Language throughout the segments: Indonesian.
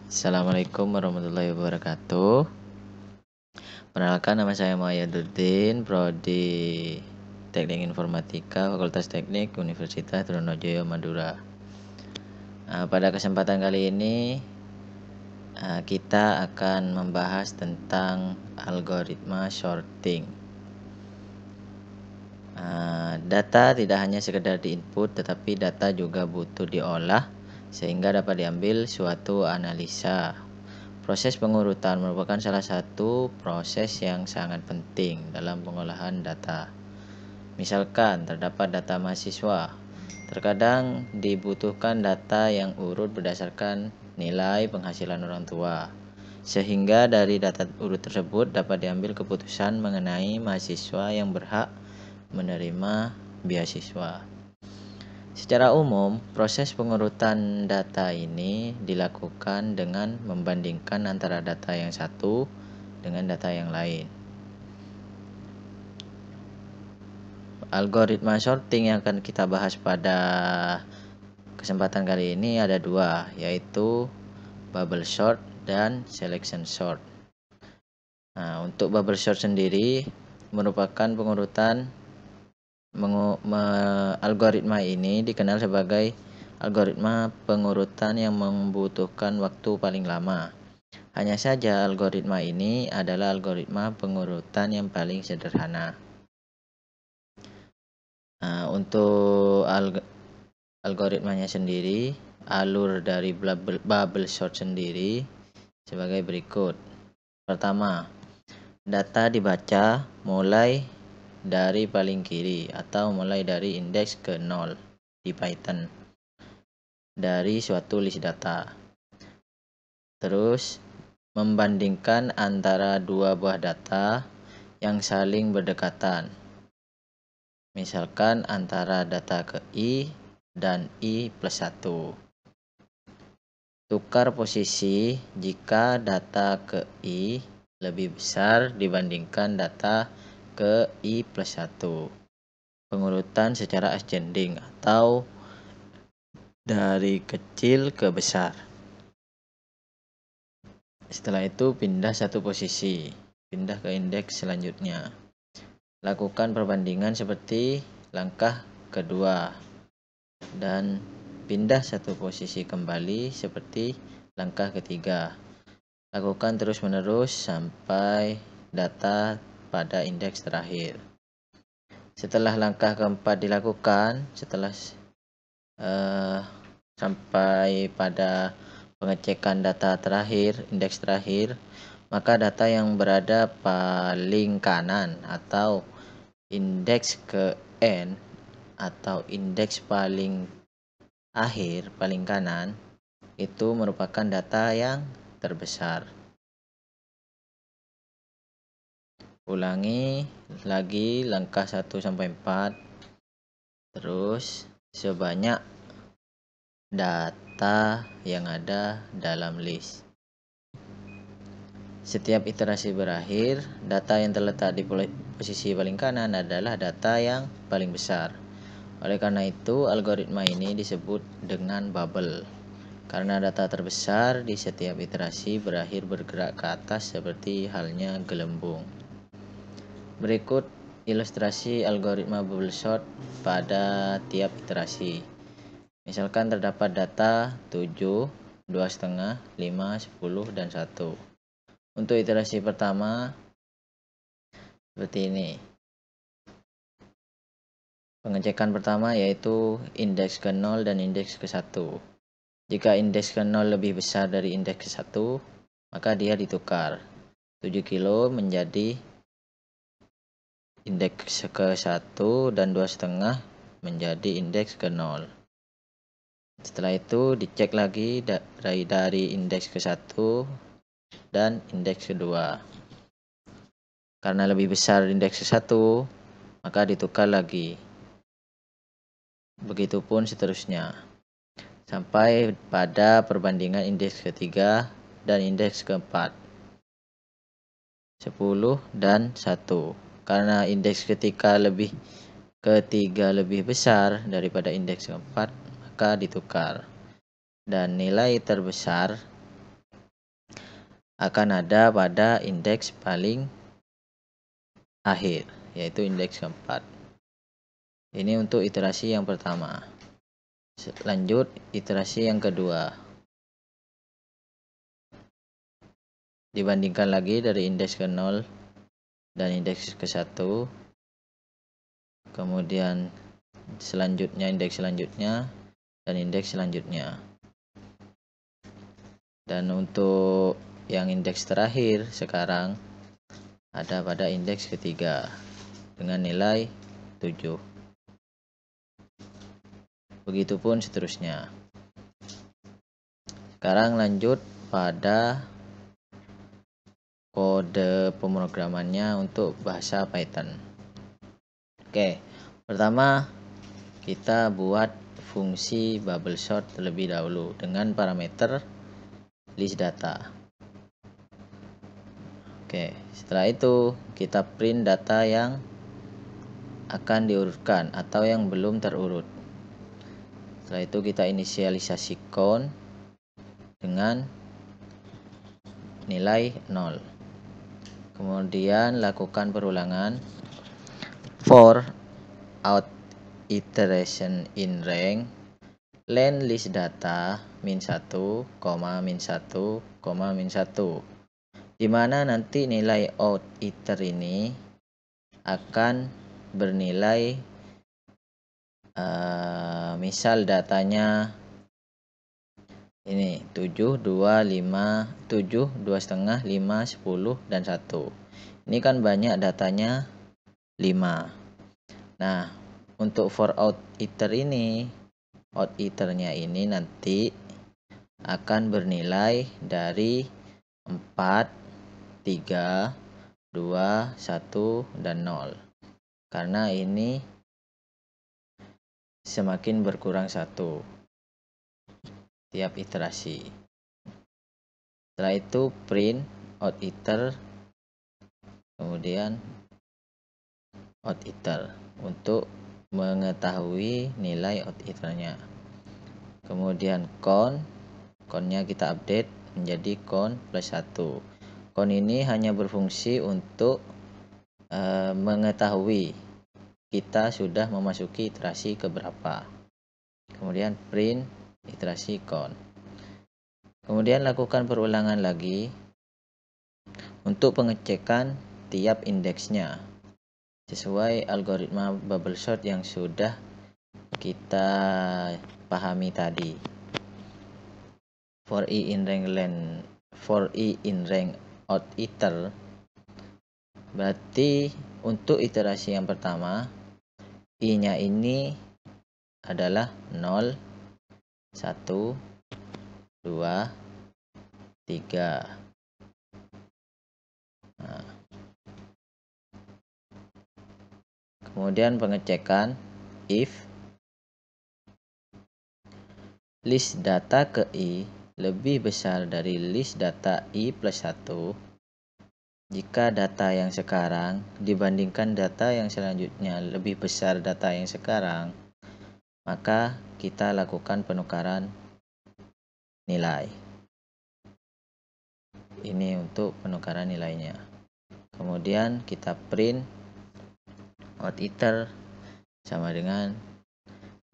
Assalamualaikum warahmatullahi wabarakatuh. Perkenalkan, nama saya Muayyaduddin, Prodi Teknik Informatika, Fakultas Teknik Universitas Trunojoyo, Madura. Pada kesempatan kali ini kita akan membahas tentang algoritma sorting. Data tidak hanya sekedar diinput, tetapi data juga butuh diolah sehingga dapat diambil suatu analisa. Proses pengurutan merupakan salah satu proses yang sangat penting dalam pengolahan data. Misalkan terdapat data mahasiswa, terkadang dibutuhkan data yang urut berdasarkan nilai penghasilan orang tua, sehingga dari data urut tersebut dapat diambil keputusan mengenai mahasiswa yang berhak menerima beasiswa. Secara umum, proses pengurutan data ini dilakukan dengan membandingkan antara data yang satu dengan data yang lain. Algoritma sorting yang akan kita bahas pada kesempatan kali ini ada dua, yaitu bubble sort dan selection sort. Untuk bubble sort sendiri merupakan pengurutan algoritma ini dikenal sebagai algoritma pengurutan yang membutuhkan waktu paling lama. Hanya saja algoritma ini adalah algoritma pengurutan yang paling sederhana. Untuk algoritmanya sendiri, alur dari bubble sort sendiri sebagai berikut. Pertama, data dibaca mulai dari paling kiri atau mulai dari indeks ke 0 di Python dari suatu list data. Terus membandingkan antara dua buah data yang saling berdekatan. Misalkan antara data ke I dan I plus 1. Tukar posisi jika data ke I lebih besar dibandingkan data ke I plus 1. Pengurutan secara ascending atau dari kecil ke besar. Setelah itu pindah satu posisi, pindah ke indeks selanjutnya. Lakukan perbandingan seperti langkah kedua dan pindah satu posisi kembali seperti langkah ketiga. Lakukan terus-menerus sampai data pada indeks terakhir. Setelah langkah keempat dilakukan, setelah sampai pada pengecekan data terakhir, indeks terakhir, maka data yang berada paling kanan atau indeks ke N atau indeks paling akhir, paling kanan, itu merupakan data yang terbesar. Ulangi lagi langkah 1 sampai 4. Terus sebanyak data yang ada dalam list. Setiap iterasi berakhir, data yang terletak di posisi paling kanan adalah data yang paling besar. Oleh karena itu, algoritma ini disebut dengan bubble. Karena data terbesar di setiap iterasi berakhir bergerak ke atas seperti halnya gelembung. Berikut ilustrasi algoritma bubble sort pada tiap iterasi. Misalkan terdapat data 7, 2,5, 5, 10, dan 1. Untuk iterasi pertama seperti ini. Pengecekan pertama yaitu indeks ke 0 dan indeks ke 1. Jika indeks ke 0 lebih besar dari indeks ke 1, maka dia ditukar. 7 kilo menjadi indeks ke 1 dan 2,5 menjadi indeks ke 0. Setelah itu dicek lagi dari indeks ke 1 dan indeks kedua. Karena lebih besar indeks ke 1, maka ditukar lagi. Begitupun seterusnya. Sampai pada perbandingan indeks ketiga dan indeks keempat. 10 dan 1. Karena indeks ketiga lebih besar daripada indeks keempat, maka ditukar. Dan nilai terbesar akan ada pada indeks paling akhir, yaitu indeks keempat. Ini untuk iterasi yang pertama. Lanjut iterasi yang kedua. Dibandingkan lagi dari indeks ke 0 dan indeks ke 1. Kemudian selanjutnya indeks selanjutnya dan indeks selanjutnya. Dan untuk yang indeks terakhir sekarang ada pada indeks ketiga dengan nilai 7. Begitupun seterusnya. Sekarang lanjut pada kode pemrogramannya untuk bahasa Python. Oke, pertama kita buat fungsi bubble sort terlebih dahulu dengan parameter list data. Oke, setelah itu kita print data yang akan diurutkan atau yang belum terurut. Setelah itu kita inisialisasi count dengan nilai 0. Kemudian lakukan perulangan for out iteration in rank len list data min 1, min 1, min 1. Di mana nanti nilai out iter ini akan bernilai misal datanya ini 7, 2, 5, 7, 2,5, 5, 10, dan 1. Ini kan banyak datanya 5. Nah, untuk for out iter ini, out iternya ini nanti akan bernilai dari 4, 3, 2, 1, dan 0. Karena ini semakin berkurang 1 tiap iterasi. Setelah itu print out iter, kemudian out iter untuk mengetahui nilai out iternya. Kemudian countnya kita update menjadi count plus 1. Count ini hanya berfungsi untuk mengetahui kita sudah memasuki iterasi keberapa. Kemudian print iterasi count. Kemudian lakukan perulangan lagi untuk pengecekan tiap indeksnya sesuai algoritma bubble sort yang sudah kita pahami tadi. For i in rank out iter, berarti untuk iterasi yang pertama i nya ini adalah 0, 1, 2, 3. Nah, kemudian pengecekan if list data ke i lebih besar dari list data i plus 1 jika data yang sekarang dibandingkan data yang selanjutnya lebih besar data yang sekarang, maka kita lakukan penukaran nilai. Ini untuk penukaran nilainya. Kemudian kita print out iter sama dengan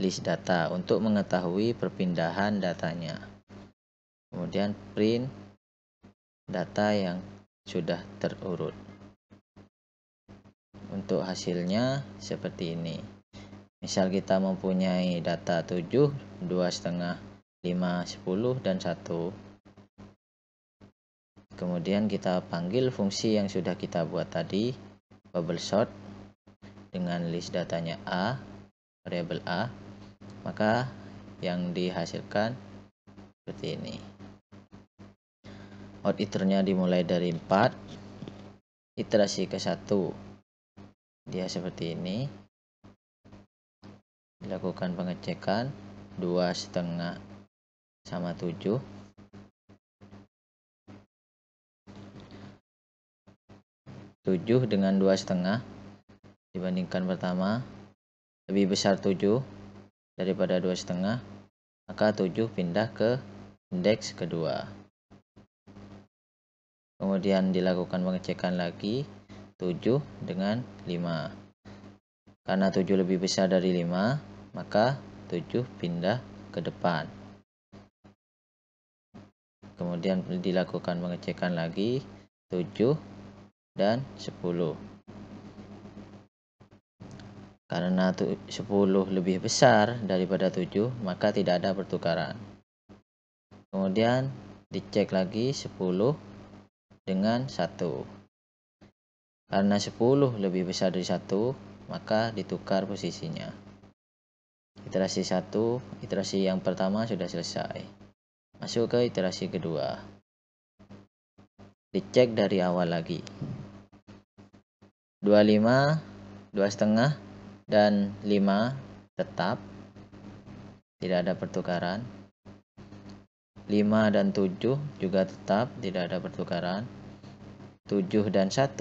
list data untuk mengetahui perpindahan datanya. Kemudian print data yang sudah terurut. Untuk hasilnya seperti ini. Misal kita mempunyai data 7, 2,5, 5, 10, dan 1. Kemudian kita panggil fungsi yang sudah kita buat tadi, bubble sort, dengan list datanya A, variabel A. Maka yang dihasilkan seperti ini. Out iternya dimulai dari 4, iterasi ke 1 dia seperti ini. Dilakukan pengecekan 2,5 sama 7. 7 dengan 2,5 dibandingkan pertama lebih besar 7 daripada 2,5, maka 7 pindah ke indeks kedua. Kemudian dilakukan pengecekan lagi 7 dengan 5. Karena 7 lebih besar dari 5, maka 7 pindah ke depan. Kemudian dilakukan pengecekan lagi 7 dan 10. Karena 10 lebih besar daripada 7, maka tidak ada pertukaran. Kemudian dicek lagi 10 dengan 1. Karena 10 lebih besar dari 1, maka ditukar posisinya. Iterasi 1, iterasi yang pertama sudah selesai. Masuk ke iterasi kedua. Dicek dari awal lagi. 25, 2,5, dan 5 tetap. Tidak ada pertukaran. 5 dan 7 juga tetap, tidak ada pertukaran. 7 dan 1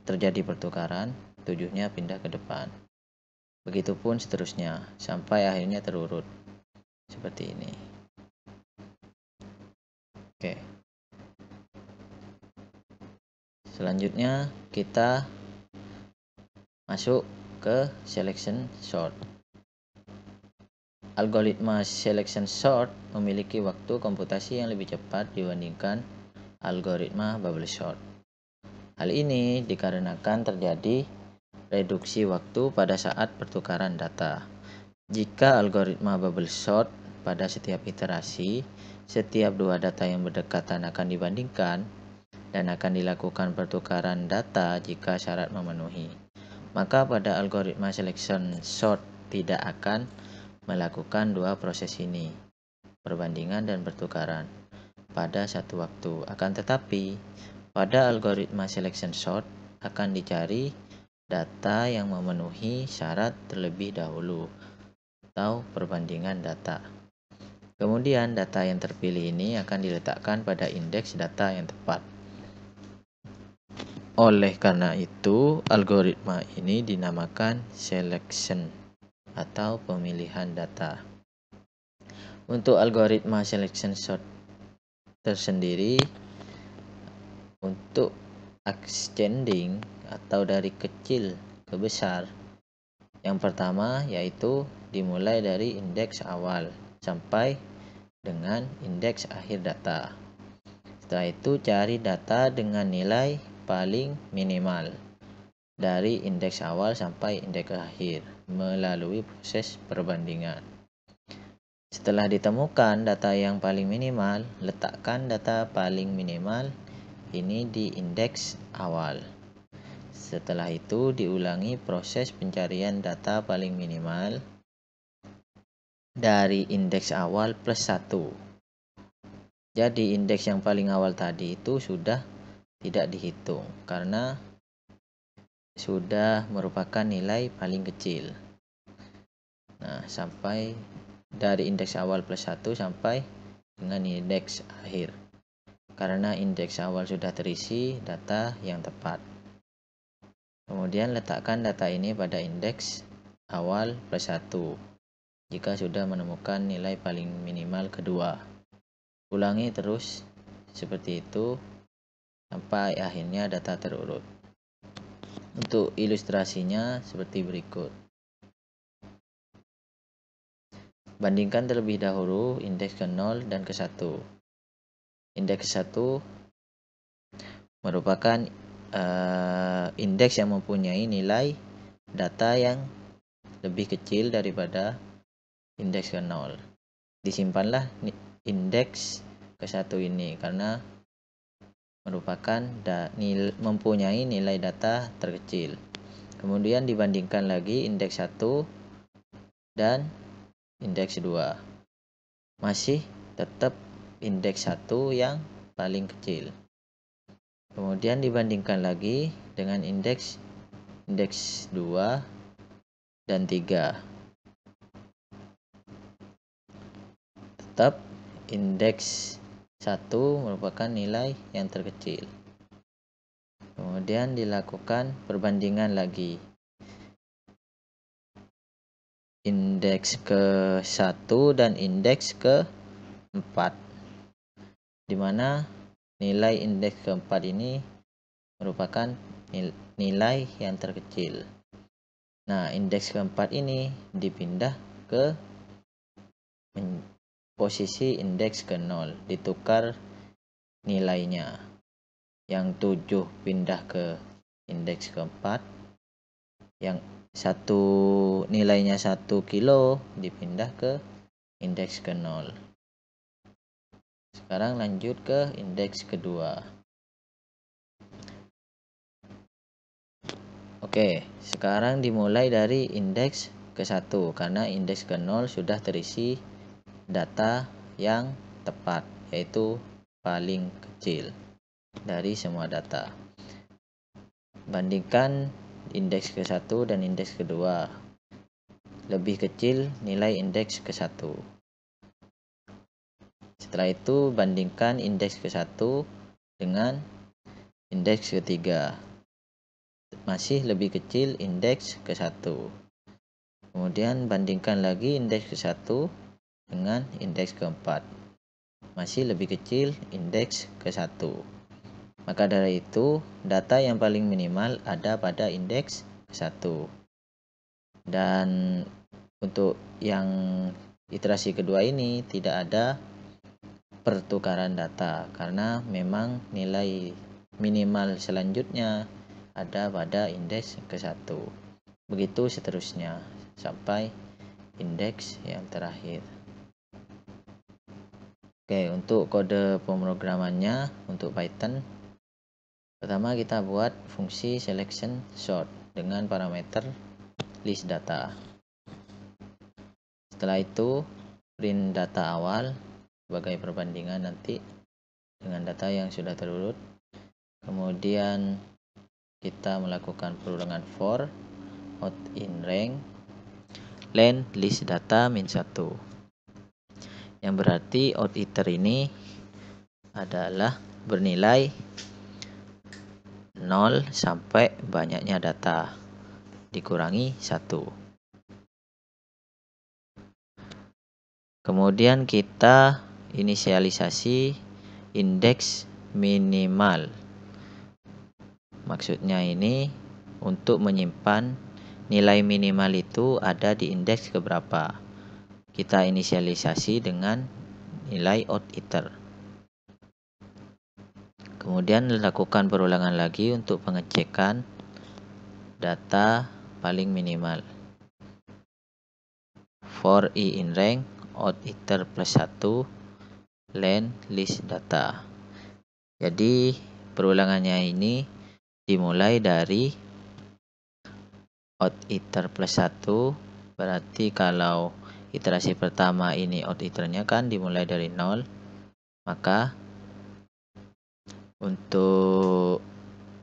terjadi pertukaran, 7-nya pindah ke depan. Begitupun seterusnya, sampai akhirnya terurut. Seperti ini. Oke. Selanjutnya kita masuk ke selection sort. Algoritma selection sort memiliki waktu komputasi yang lebih cepat dibandingkan algoritma bubble sort. Hal ini dikarenakan terjadi reduksi waktu pada saat pertukaran data. Jika algoritma bubble sort, pada setiap iterasi, setiap dua data yang berdekatan akan dibandingkan dan akan dilakukan pertukaran data jika syarat memenuhi. Maka pada algoritma selection sort tidak akan melakukan dua proses ini, perbandingan dan pertukaran, pada satu waktu. Akan tetapi, pada algoritma selection sort akan dicari data yang memenuhi syarat terlebih dahulu atau perbandingan data. Kemudian data yang terpilih ini akan diletakkan pada indeks data yang tepat. Oleh karena itu, algoritma ini dinamakan selection atau pemilihan data. Untuk algoritma selection sort tersendiri, untuk ascending atau dari kecil ke besar, yang pertama yaitu dimulai dari indeks awal sampai dengan indeks akhir data. Setelah itu cari data dengan nilai paling minimal dari indeks awal sampai indeks akhir melalui proses perbandingan. Setelah ditemukan data yang paling minimal, letakkan data paling minimal ini di indeks awal. Setelah itu diulangi proses pencarian data paling minimal dari indeks awal plus 1. Jadi indeks yang paling awal tadi itu sudah tidak dihitung karena sudah merupakan nilai paling kecil. Nah, sampai dari indeks awal plus 1 sampai dengan indeks akhir. Karena indeks awal sudah terisi data yang tepat. Kemudian letakkan data ini pada indeks awal plus 1 jika sudah menemukan nilai paling minimal kedua. Ulangi terus seperti itu sampai akhirnya data terurut. Untuk ilustrasinya seperti berikut. Bandingkan terlebih dahulu indeks ke-0 dan ke-1. Indeks ke-1 merupakan indeks yang mempunyai nilai data yang lebih kecil daripada indeks ke-0. Disimpanlah indeks ke-1 ini karena merupakan mempunyai nilai data terkecil. Kemudian dibandingkan lagi indeks 1 dan indeks 2. Masih tetap indeks 1 yang paling kecil. Kemudian dibandingkan lagi dengan indeks 2 dan 3. Tetap indeks 1 merupakan nilai yang terkecil. Kemudian dilakukan perbandingan lagi. Indeks ke-1 dan indeks ke-4. Di mana nilai indeks keempat ini merupakan nilai yang terkecil. Nah, indeks keempat ini dipindah ke posisi indeks ke 0, ditukar nilainya. Yang 7 pindah ke indeks keempat, yang nilainya 1 kilo dipindah ke indeks ke 0. Sekarang lanjut ke indeks kedua. Oke, sekarang dimulai dari indeks ke 1 karena indeks ke 0 sudah terisi data yang tepat, yaitu paling kecil dari semua data. Bandingkan indeks ke 1 dan indeks kedua. Lebih kecil nilai indeks ke 1. Setelah itu bandingkan indeks ke 1 dengan indeks ketiga. Masih lebih kecil indeks ke 1. Kemudian bandingkan lagi indeks ke 1 dengan indeks keempat. Masih lebih kecil indeks ke 1. Maka dari itu, data yang paling minimal ada pada indeks ke 1. Dan untuk yang iterasi kedua ini tidak ada pertukaran data karena memang nilai minimal selanjutnya ada pada indeks ke 1. Begitu seterusnya sampai indeks yang terakhir. Oke, untuk kode pemrogramannya untuk Python, pertama kita buat fungsi selection sort dengan parameter list data. Setelah itu print data awal sebagai perbandingan nanti dengan data yang sudah terurut. Kemudian kita melakukan perulangan for out in rank len list data min 1, yang berarti out iter ini adalah bernilai 0 sampai banyaknya data dikurangi 1. Kemudian kita inisialisasi indeks minimal. Maksudnya ini untuk menyimpan nilai minimal itu ada di indeks keberapa. Kita inisialisasi dengan nilai out iter. Kemudian lakukan perulangan lagi untuk pengecekan data paling minimal. For i in rank out iter plus 1 len list data. Jadi perulangannya ini dimulai dari out iter plus 1, berarti kalau iterasi pertama ini out iternya kan dimulai dari 0, maka untuk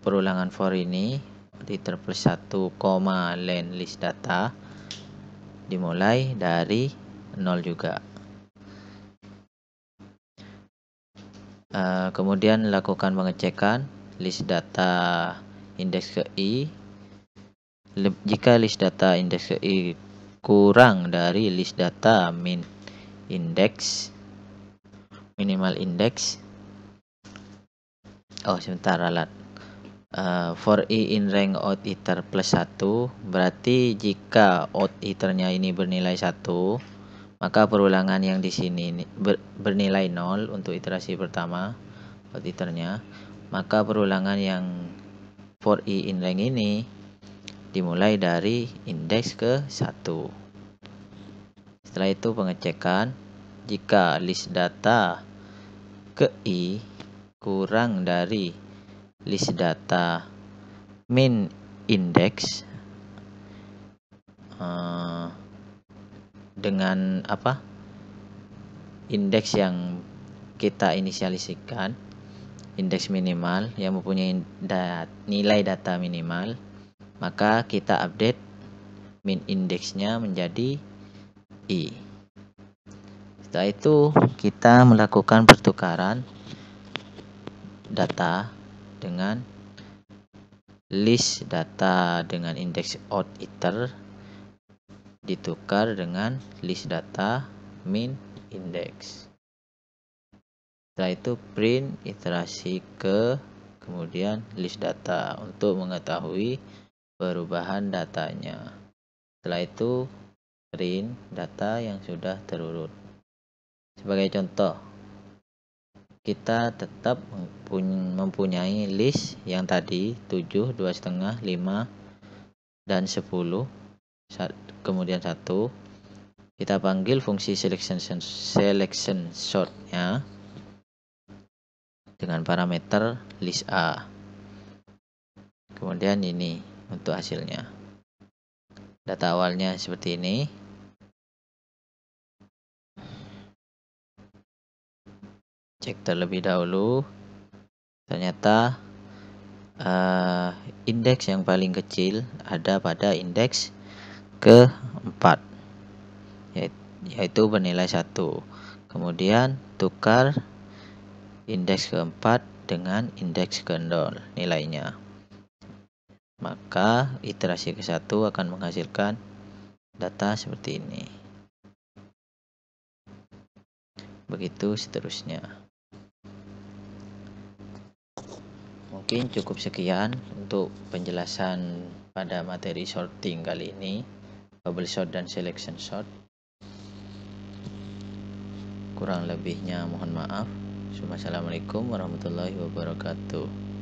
perulangan for ini out iter plus 1, len list data dimulai dari 0 juga. Kemudian lakukan pengecekan list data indeks ke i. Jika list data indeks ke i kurang dari list data min indeks minimal indeks. For i in rank out iter plus 1, berarti jika out iternya ini bernilai 1, maka perulangan yang di sini bernilai 0 untuk iterasi pertama out iternya, maka perulangan yang for i in rank ini dimulai dari indeks ke 1. Setelah itu pengecekan, jika list data ke i kurang dari list data min indeks dengan indeks yang kita inisialisasikan, indeks minimal yang mempunyai nilai data minimal, maka kita update min indeksnya menjadi i. Setelah itu kita melakukan pertukaran data dengan list data dengan indeks out iter ditukar dengan list data min indeks. Setelah itu print iterasi ke kemudian list data untuk mengetahui perubahan datanya. Setelah itu print data yang sudah terurut. Sebagai contoh, kita tetap mempunyai list yang tadi 7, 2,5, 5 dan 10, kemudian 1. Kita panggil fungsi selection sort-nya dengan parameter list A. Kemudian ini untuk hasilnya. Data awalnya seperti ini. Cek terlebih dahulu. Ternyata indeks yang paling kecil ada pada indeks ke-4, yaitu bernilai 1. Kemudian tukar indeks ke-4 dengan indeks ke-0 nilainya. Maka iterasi ke-1 akan menghasilkan data seperti ini. Begitu seterusnya. Mungkin cukup sekian untuk penjelasan pada materi sorting kali ini, bubble sort dan selection sort. Kurang lebihnya mohon maaf. Assalamualaikum warahmatullahi wabarakatuh.